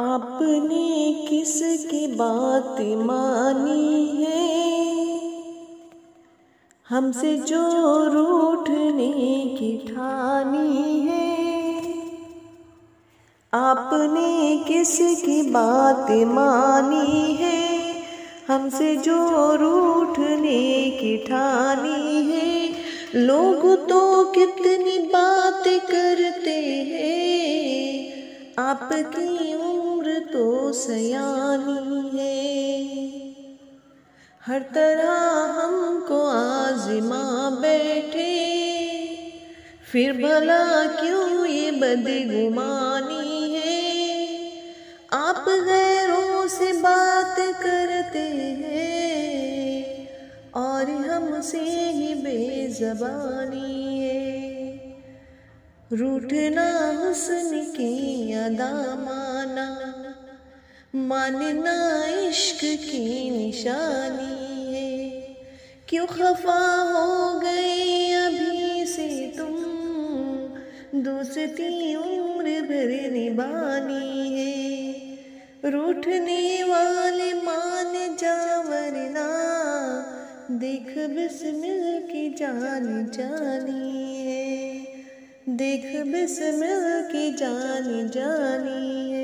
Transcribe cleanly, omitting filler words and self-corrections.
आपने किसकी बात मानी है, हमसे जो रूठने की ठानी है। आपने किसकी बात मानी है, हमसे जो रूठने की ठानी है। लोग तो कितनी बात करते हैं, आपकी उम्र तो सयानी है। हर तरह हमको आज़मा बैठे, फिर भला क्यों ये बदगुमानी है। आप गैरों से बात करते हैं और हमसे ही बेज़बानी है। रूठना हुस्न की अदा माना, मानना इश्क की निशानी है। क्यों खफा हो गए अभी से तुम, दोस्ती उम्र भर निभानी है। रूठने वाले मान जा वरना, देख बिस्मिल की जान जानी है। देख बिस्मिल की जान जानी है।